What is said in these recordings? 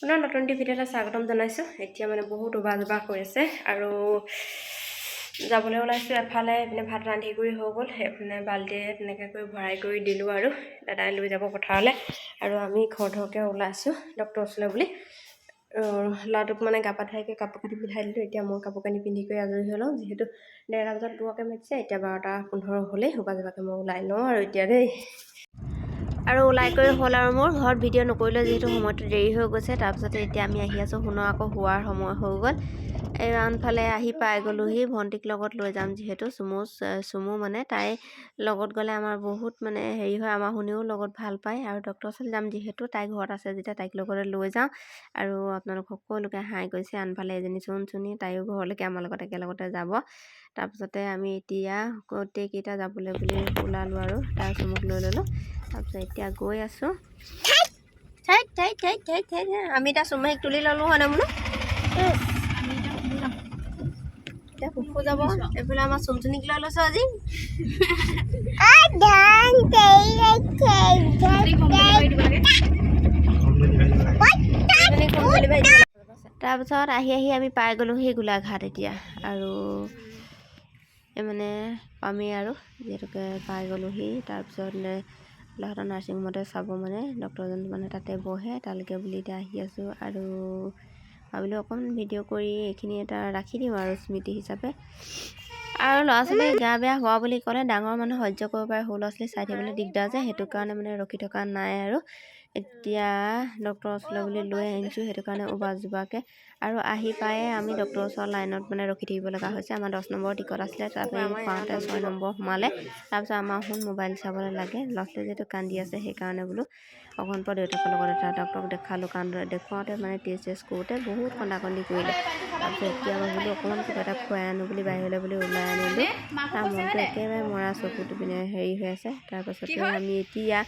পুনৰ নতুন ভিডিঅ'লৈ স্বাগতম জনাইছোঁ। এতিয়া মানে বহুত উবাজবা কৰি আছে আৰু যাবলৈ ওলাইছোঁ এফালে। এইপিনে ভাত ৰান্ধি কৰি হৈ গ'ল, সেইপিনে বাল্টিয়ে তেনেকৈ কৰি ভৰাই কৰি দিলোঁ আৰু দাদাই লৈ যাব পথাৰলৈ। আৰু আমি ঘৰকে ওলাইছোঁ ডক্টৰ ওচৰলৈ বুলি। ল'ৰাটোক মানে গা পা ধুৱাইকৈ কাপোৰ কানি পিন্ধাই দিলোঁ। এতিয়া মই কাপোৰ কানি পিন্ধি কৰি আজৰি হৈ লওঁ, যিহেতু 1:30 বজাত দুৱাকৈ মাতিছে। এতিয়া 12:15 হ'লেই উবাজবাকৈ মই ওলাই লওঁ আৰু এতিয়া দেই। আৰু ওলাই কৰি হ'ল আৰু মোৰ ঘৰত ভিডিঅ' নকৰিলে, যিহেতু সময়টো দেৰি হৈ গৈছে। তাৰপিছতে এতিয়া আমি আহি আছোঁ, শুনো আকৌ শোৱাৰ সময় হৈ গ'ল। এই আনফালে আহি পাই গ'লোহি। ভণ্টিক লগত লৈ যাম, যিহেতু চুমু মানে তাই লগত গ'লে আমাৰ বহুত মানে হেৰি হয়। আমাৰ শুনেও লগত ভাল পায় আৰু ডক্টৰ ওচৰলৈ যাম, যিহেতু তাই ঘৰত আছে যেতিয়া তাইক লগতে লৈ যাওঁ। আৰু আপোনালোক সকলোকে হাই কৰিছে। আনফালে এজনী চুনি তাইও ঘৰলৈকে আমাৰ লগত একেলগতে যাব। তাৰপিছতে আমি এতিয়া গোটেইকেইটা যাবলৈ বুলি ওলালোঁ আৰু তাই চুমুক লৈ ল'লোঁ। তাৰপিছত এতিয়া গৈ আছোঁ। আমি এতিয়া চুমুক তুলি ল'লোঁ হয় নে বোলো। এতিয়া ফুফু যাব। এইফালে আমাৰ চুমচুনিক লৈ লৈছোঁ আজি। তাৰপিছত আহি আমি পাই গ'লোহি গোলাঘাট এতিয়া। আৰু মানে পামেই আৰু যিহেতুকে পাই গ'লোহি। তাৰপিছত গোলাঘাটৰ নাৰ্ছিং হোমতে চাব মানে ডক্টৰজন মানে তাতে বহে। তালৈকে বুলি এতিয়া আহি আছোঁ আৰু ভাবিলোঁ অকণমান ভিডিঅ' কৰি এইখিনি এটা ৰাখি দিওঁ আৰু স্মৃতি হিচাপে। আৰু ল'ৰা ছোৱালী গা বেয়া হোৱা বুলি ক'লে ডাঙৰ মানুহ সহ্য কৰিব পাৰে, সৰু ল'ৰা ছোৱালী চাই থাকিবলৈ দিগদাৰ যে, সেইটো কাৰণে মানে ৰখি থকা নাই আৰু এতিয়া ডক্টৰৰ ওচৰলৈ বুলি লৈ আনিছোঁ। সেইটো কাৰণে উবাজুবাকৈ আৰু আহি পায়ে আমি ডক্টৰৰ ওচৰৰ লাইনত মানে ৰখি থাকিব লগা হৈছে। আমাৰ 10 নম্বৰ টিকট আছিলে, তাতে পাওঁতে 6 নম্বৰ সোমালে। তাৰপিছত আমাৰ মোবাইল চাবলৈ লাগে, ল'ৰা ছোৱালী যিহেতু কান্দি আছে, সেইকাৰণে বোলো অকণ পৰা দেউতাকৰ লগত এটা ডক্টৰক দেখালোঁ। কাৰণ দেখুৱাওঁতে মানে টেষ্ট কৰোঁতে বহুত কন্দা-কন্দি কৰিলে। তাৰপিছত এতিয়া ভাবিলোঁ অকণমান কিবা এটা খুৱাই আনো বুলি বাহিৰলৈ বুলি ওলাই আনিলোঁ। তাৰ মনটো একেবাৰে মৰা, চকুটো পিনে হেৰি হৈ আছে। তাৰপাছতে আমি এতিয়া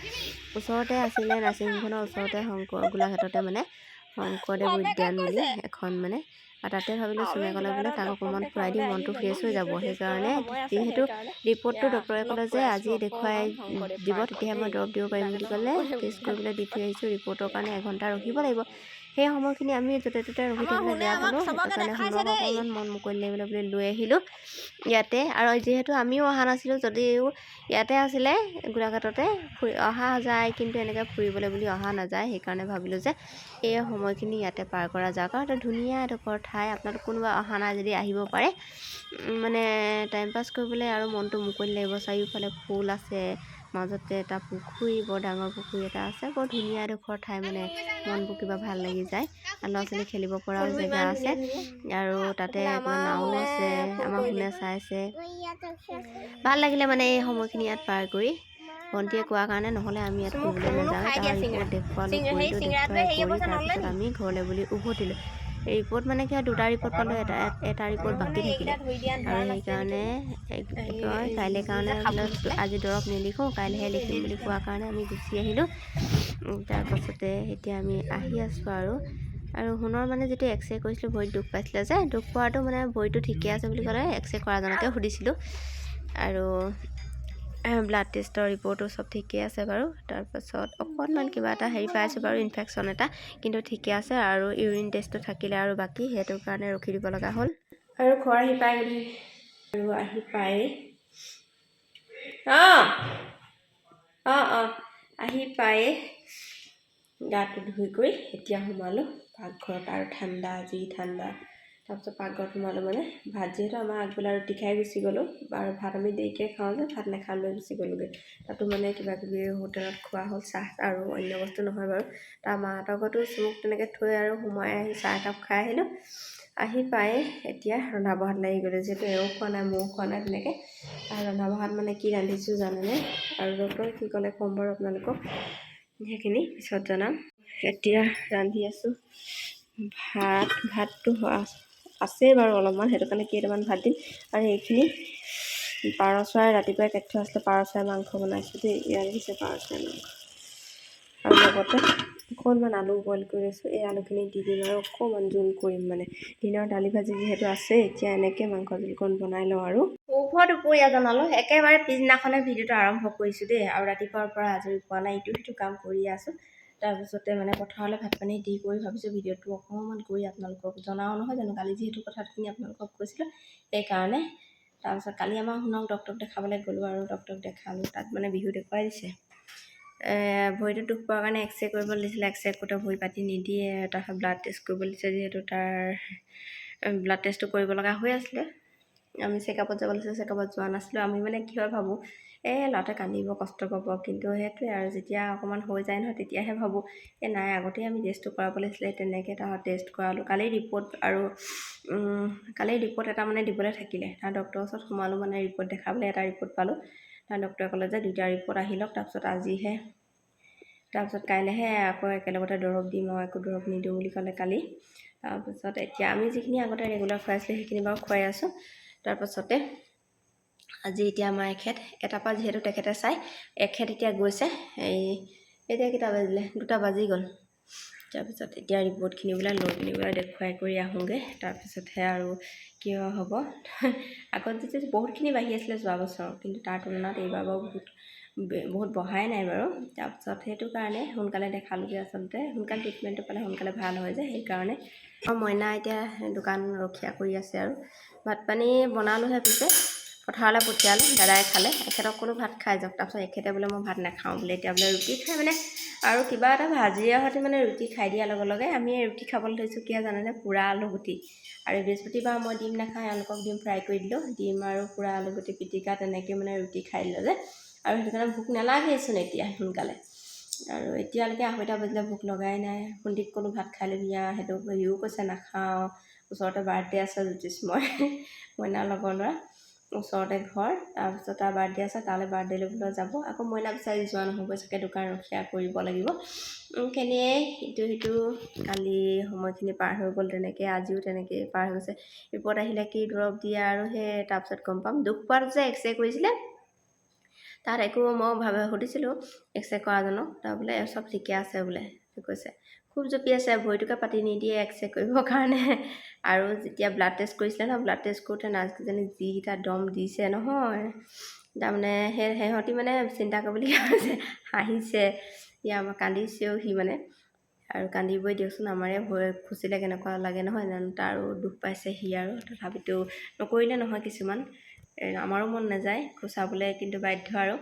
ওচৰতে আছিলে নাৰ্ছিংহোমখনৰ ওচৰতে গোলাঘাটতে মানে শংকৰদেৱ উদ্যান বুলি এখন মানে, আৰু তাতে ভাবিলোঁ চুমে ক'লে বোলে তাক অকণমান ফুৰাই দিম, মনটো ফ্ৰেছ হৈ যাব। সেইকাৰণে যিহেতু ৰিপৰ্টটো ডক্টৰে ক'লে যে আজি দেখুৱাই দিব, তেতিয়াহে মই দৰৱ দিব পাৰিম বুলি ক'লে টেষ্ট কৰিবলৈ দি থৈ আহিছোঁ। ৰিপৰ্টৰ কাৰণে 1 ঘণ্টা ৰখিব লাগিব। সেই সময়খিনি আমি য'তে ত'তে ৰখি থাকিবলৈ বেয়া পালোঁ। সেইকাৰণে শুনক অকণমান মন মুকলি লাগিবলৈ বুলি লৈ আহিলোঁ ইয়াতে। আৰু যিহেতু আমিও অহা নাছিলোঁ, যদিও ইয়াতে আছিলে গোলাঘাটতে অহা যায়, কিন্তু এনেকৈ ফুৰিবলৈ বুলি অহা নাযায়। সেইকাৰণে ভাবিলোঁ যে এই সময়খিনি ইয়াতে পাৰ কৰা যাওক। আৰু এটা ধুনীয়া এডোখৰ ঠাই, আপোনালোক কোনোবা অহা নাই যদি আহিব পাৰে, মানে টাইম পাছ কৰিবলৈ আৰু মনটো মুকলি লাগিব। চাৰিওফালে ফুল আছে, মাজতে এটা পুখুৰী, বৰ ডাঙৰ পুখুৰী এটা আছে। বৰ ধুনীয়া এডোখৰ ঠাই, মানে মনবোৰ কিবা ভাল লাগি যায়। আৰু ল'ৰা ছোৱালী খেলিব পৰাও জেগা আছে, আৰু তাতে নাও আছে। আমাৰ শুনে চাইছে, ভাল লাগিলে মানে এই সময়খিনি ইয়াত পাৰ কৰি। ভণ্টিয়ে কোৱাৰ কাৰণে, নহ'লে আমি ইয়াত ফুৰিবলৈ নাযাওঁ। তাৰ ৰিপৰ্ট দেখুৱাই কৰি তাৰপিছত আমি ঘৰলৈ বুলি উভতিলোঁ। ৰিপৰ্ট মানে কি হয়, 2টা ৰিপৰ্ট পালোঁ, এটা ৰিপৰ্ট বাকী থাকিলে। আৰু সেইকাৰণে কাইলৈ কাৰণে আজি দৰৱ নিলিখোঁ, কাইলৈহে লিখিম বুলি কোৱাৰ কাৰণে আমি গুচি আহিলোঁ। তাৰপাছতে এতিয়া আমি আহি আছোঁ আৰু শুনৰ মানে যিটো এক্সৰে কৰিছিলোঁ, ভৰিত দুখ পাইছিলে যে, দুখ পোৱাটো মানে ভৰিটো ঠিকে আছে বুলি ক'লে। এক্সৰে কৰাজনকে সুধিছিলোঁ আৰু ব্লাড টেষ্টৰ ৰিপৰ্টো চব ঠিকে আছে বাৰু। তাৰপাছত অকণমান কিবা এটা হেৰি পাইছোঁ বাৰু, ইনফেকশ্যন এটা, কিন্তু ঠিকে আছে। আৰু ইউৰিন টেষ্টটো থাকিলে আৰু বাকী, সেইটো কাৰণে ৰখি দিব লগা হ'ল। আৰু ঘৰ আহি পাই গ'লি, আৰু আহি পাই আহি পাই গাটো ধুই কৰি এতিয়া সোমালোঁ পাকঘৰত। আৰু ঠাণ্ডা, যি ঠাণ্ডা। তাৰপিছত পাকঘৰত সোমালোঁ, মানে ভাত যিহেতু আমাৰ আগবেলা ৰুটি খাই গুচি গ'লোঁ, আৰু ভাত আমি দেৰিকৈ খাওঁ যে, ভাত নাখালৈ গুচি গ'লোগৈ। তাতো মানে কিবাকিবি হোটেলত খোৱা হ'ল, চাহ আৰু অন্য বস্তু নহয় বাৰু। তাৰ মাহঁতৰ ঘৰতো চুমুক তেনেকৈ থৈ আৰু সোমাই আহি চাহ একাপ খাই আহিলোঁ। আহি পাই এতিয়া ৰন্ধা বঢ়াত লাগি গ'লোঁ, যিহেতু এওঁ খোৱা নাই ময়ো খোৱা নাই তেনেকৈ। আৰু ৰন্ধা বঢ়াত মানে কি ৰান্ধিছোঁ জানেনে? আৰু ডক্টৰে কি ক'লে ক'ম বাৰু আপোনালোকক, সেইখিনি পিছত জনাম। এতিয়া ৰান্ধি আছোঁ ভাতটো আছেই বাৰু অলপমান, সেইটো কাৰণে কেইটামান ভাত দিম। আৰু এইখিনি পাৰ চৰাই ৰাতিপুৱাই কাটি থোৱা আছিলে, পাৰ চৰাই মাংস বনাইছোঁ দেই। ইয়াত দিছে পাৰ চৰাই মাংস, আৰু লগতে অকণমান আলু বইল কৰি আছোঁ। এই আলুখিনি দি দিম আৰু অকণমান জোল কৰিম, মানে দিনৰ দালি ভাজি যিহেতু আছে, এতিয়া এনেকৈ মাংস জোলকণ বনাই লওঁ। আৰু দুপৰীয়া জনালোঁ, একেবাৰে পিছদিনাখনে ভিডিঅ'টো আৰম্ভ কৰিছোঁ দেই। আৰু ৰাতিপুৱাৰ পৰা আজৰি পোৱা নাই, ইটো সিটো কাম কৰি আছোঁ। তাৰপিছতে মানে পথাৰলৈ ভাত পানী দি কৰি ভাবিছোঁ ভিডিঅ'টো অকণমান কৰি আপোনালোকক জনাও নহয় জানো, কালি যিহেতু কথাখিনি আপোনালোকক কৈছিলোঁ সেইকাৰণে। তাৰপিছত কালি আমাৰ শুনক ডক্টৰক দেখাবলৈ গ'লোঁ আৰু ডক্টৰক দেখালোঁ, তাত মানে বিহু দেখুৱাই দিছে। ভৰিটো দুখ পোৱাৰ কাৰণে এক্সৰে কৰিব দিছিলে, এক্সৰে কৰোঁতে ভৰি পাতি নিদিয়ে, তাৰপিছত ব্লাড টেষ্ট কৰিব দিছে, যিহেতু তাৰ ব্লাড টেষ্টটো কৰিব লগা হৈ আছিলে। আমি চেকআপত যাব লাগিছিলে, চেকআপত যোৱা নাছিলোঁ। আমি মানে কি হয় ভাবোঁ ল'ৰাটোৱে কান্দিব, কষ্ট পাব, কিন্তু সেইটোৱে আৰু যেতিয়া অকণমান হৈ যায় নহয় তেতিয়াহে ভাবোঁ নাই আগতেই আমি টেষ্টটো কৰাব লাগিছিলে, তেনেকৈ তাহাঁত টেষ্ট কৰালোঁ। কালি ৰিপৰ্ট এটা মানে দিবলৈ থাকিলে, তাৰ ডক্টৰৰ ওচৰত সোমালোঁ, মানে ৰিপৰ্ট দেখাবলৈ এটা ৰিপৰ্ট পালোঁ। তাৰ ডক্টৰে ক'লে যে 2টা ৰিপৰ্ট আহি লওক, তাৰপিছত কাইলৈহে আকৌ একেলগতে দৰৱ দিম, আৰু একো দৰৱ নিদিওঁ বুলি ক'লে কালি। তাৰপিছত এতিয়া আমি যিখিনি আগতে ৰেগুলাৰ খুৱাইছিলোঁ সেইখিনি বাৰু খুৱাই আছোঁ। তাৰপাছতে আজি এতিয়া আমাৰ এটাৰ পৰা যিহেতু তেখেতে চাই এতিয়া গৈছে, এতিয়া কেইটা বাজিলে, 2টা বাজি গ'ল। তাৰপিছত এতিয়া ৰিপৰ্টখিনি বোলে লৈ পিনি বোলে দেখুৱাই কৰি আহোঁগৈ, তাৰপিছতহে আৰু কি হ'ব। আগত যেতিয়া বহুতখিনি বাঢ়ি আছিলে যোৱা বছৰ, কিন্তু তাৰ তুলনাত এইবাৰ বাৰু বহুত বঢ়াই নাই বাৰু। তাৰপিছত সেইটো কাৰণে সোনকালে দেখালোঁগৈ, আচলতে সোনকালে ট্ৰিটমেণ্টটো পালে সোনকালে ভাল হয় যে, সেইকাৰণে। মইনা এতিয়া দোকান ৰখীয়া কৰি আছে আৰু ভাত পানী বনালোঁহে, পিছে পথাৰলৈ পঠিয়ালোঁ, দাদাই খালে। এখেতক ক'লোঁ ভাত খাই যাওক, তাৰপিছত এখেতে বোলে মই ভাত নাখাওঁ বোলে, এতিয়া বোলে ৰুটি খাই মানে আৰু কিবা এটা ভাজিৰে সৈতে মানে ৰুটি খাই দিয়াৰ লগে লগে আমি ৰুটি খাবলৈ ধৰিছোঁ। কি জানেনে, পোৰা আলুগুটি। আৰু বৃহস্পতিবাৰ মই ডিম নাখাওঁ, এওঁলোকক ডিম ফ্ৰাই কৰি দিলোঁ, ডিম আৰু পোৰা আলুগুটি পিটিকা, তেনেকৈ মানে ৰুটি খাই দিলোঁ যে, আৰু সেইটো কাৰণে ভোক নালাগেইচোন এতিয়া সোনকালে। আৰু এতিয়ালৈকে 2:30 বাজিলে ভোক লগাই নাই। ভণ্টিক ক'লোঁ ভাত খাই ল'বি আৰু, সেইটো সিও কৈছে নাখাওঁ। ওচৰতে বাৰ্থডে আছে মইনাৰ লগৰ ল'ৰা, ওচৰতে ঘৰ, তাৰপিছত তাৰ বাৰ্থডে আছে, তালৈ বাৰ্থডে ল'বলৈ যাব। আকৌ মইনা বিচাৰি যোৱা নহ'ব চাগে, দোকান ৰখীয়া কৰিব লাগিব। কেনেই সিটো কালি সময়খিনি পাৰ হৈ গ'ল, তেনেকৈ আজিও তেনেকৈ পাৰ হৈ গৈছে। ৰিপৰ্ট আহিলে কি দৰৱ দিয়ে আৰু সেই তাৰপিছত গম পাম। দুখ পোৱাত যে এক্সৰে কৰিছিলে, তাত একো মই সুধিছিলোঁ এক্সৰে কৰাজনক, তাৰ বোলে চব ঠিকে আছে বোলে, কৈছে। খুব জুপি আছে, ভৰিটোকে পাতি নিদিয়ে এক্সৰে কৰিবৰ কাৰণে। আৰু যেতিয়া ব্লাড টেষ্ট কৰিছিলে ন, ব্লাড টেষ্ট কৰোঁতে নাৰ্ছকেইজনী যিকেইটা দম দিছে নহয়, তাৰমানে সিহঁতি মানে চিন্তা কৰিবলগীয়া হৈছে, হাঁহিছে, আমাৰ কান্দিছেও সি মানে। আৰু কান্দিবই দিয়কচোন, আমাৰে ভয় খুচিলে কেনেকুৱা লাগে নহয় জানো, তাৰো দুখ পাইছে সি, আৰু তথাপিতো নকৰিলে নহয় কিছুমান, আমাৰো মন নাযায় খুচাবলৈ, কিন্তু বাধ্য আৰু।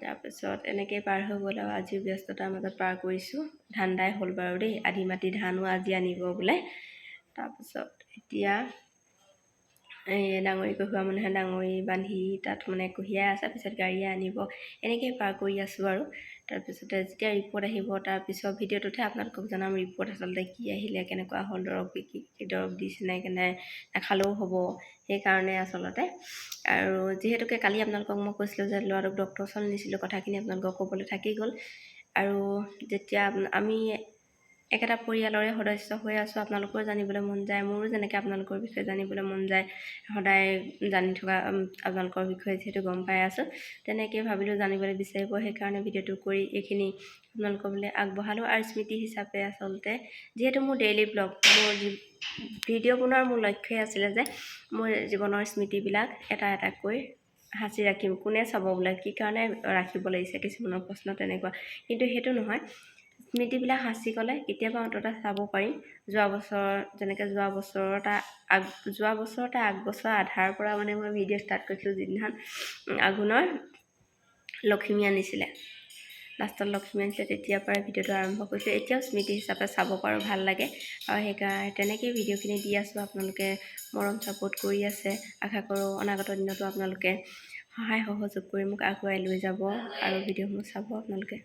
তাৰপিছত এনেকৈ পাৰ হৈ গ'ল আৰু আজিও ব্যস্ততাৰ মাজত পাৰ কৰিছোঁ। ধান দাই হ'ল বাৰু দেই, আধি মাটি ধানো আজি আনিব বোলে। তাৰপিছত এতিয়া ডাঙৰি কঢ়িওৱা মানুহে ডাঙৰি বান্ধি তাত মানে কঢ়িয়াই আছে, পিছত গাড়ীয়ে আনিব, এনেকৈ পাৰ কৰি আছোঁ আৰু। তাৰপিছতে যেতিয়া ৰিপৰ্ট আহিব, তাৰপিছত ভিডিঅ'টোতহে আপোনালোকক জনাম ৰিপৰ্ট আচলতে কি আহিলে, কেনেকুৱা হ'ল, কি দৰৱ দিছে নে নাখালেও হ'ব, সেইকাৰণে আচলতে। আৰু যিহেতুকে কালি আপোনালোকক মই কৈছিলোঁ যে ল'ৰাটোক ডক্টৰৰ ওচৰত নিছিলোঁ, কথাখিনি আপোনালোকক ক'বলৈ থাকি গ'ল। আৰু যেতিয়া আমি একেটা পৰিয়ালৰে সদস্য হৈ আছোঁ, আপোনালোকৰো জানিবলৈ মন যায়, মোৰো যেনেকৈ আপোনালোকৰ বিষয়ে জানিবলৈ মন যায়, সদায় জানি থকা আপোনালোকৰ বিষয়ে যিহেতু গম পাই আছোঁ, তেনেকৈ ভাবিলোঁ জানিবলৈ বিচাৰিব, সেইকাৰণে ভিডিঅ'টো কৰি এইখিনি আপোনালোকলৈ আগবঢ়ালোঁ। আৰু স্মৃতি হিচাপে আচলতে, যিহেতু মোৰ ডেইলি ব্লগ, মোৰ ভিডিঅ' বনোৱাৰ মোৰ লক্ষ্যই আছিলে যে মোৰ জীৱনৰ স্মৃতিবিলাক এটা এটাকৈ সাঁচি ৰাখিম। কোনে চাব বোলে, কি কাৰণে ৰাখিব লাগিছে, কিছুমানৰ প্ৰশ্ন তেনেকুৱা, কিন্তু সেইটো নহয়। স্মৃতিবিলাক সাঁচি গ'লে কেতিয়াবা অন্ততঃ চাব পাৰিম। যোৱা বছৰতে আগবছৰ আধাৰ পৰা মানে মই ভিডিঅ' ষ্টাৰ্ট কৰিছিলোঁ, যিদিনাখন আঘোণৰ লখিমী আনিছিলে, লাষ্টত লক্ষ্মী আনিছিলে, তেতিয়াৰ পৰাই ভিডিঅ'টো আৰম্ভ কৰিছোঁ। এতিয়াও স্মৃতি হিচাপে চাব পাৰোঁ, ভাল লাগে। আৰু সেইকাৰণে তেনেকেই ভিডিঅ'খিনি দি আছোঁ, আপোনালোকে মৰম ছাপোৰ্ট কৰি আছে। আশা কৰোঁ অনাগত দিনতো আপোনালোকে সহায় সহযোগ কৰি মোক আগুৱাই লৈ যাব আৰু ভিডিঅ'সমূহ চাব আপোনালোকে।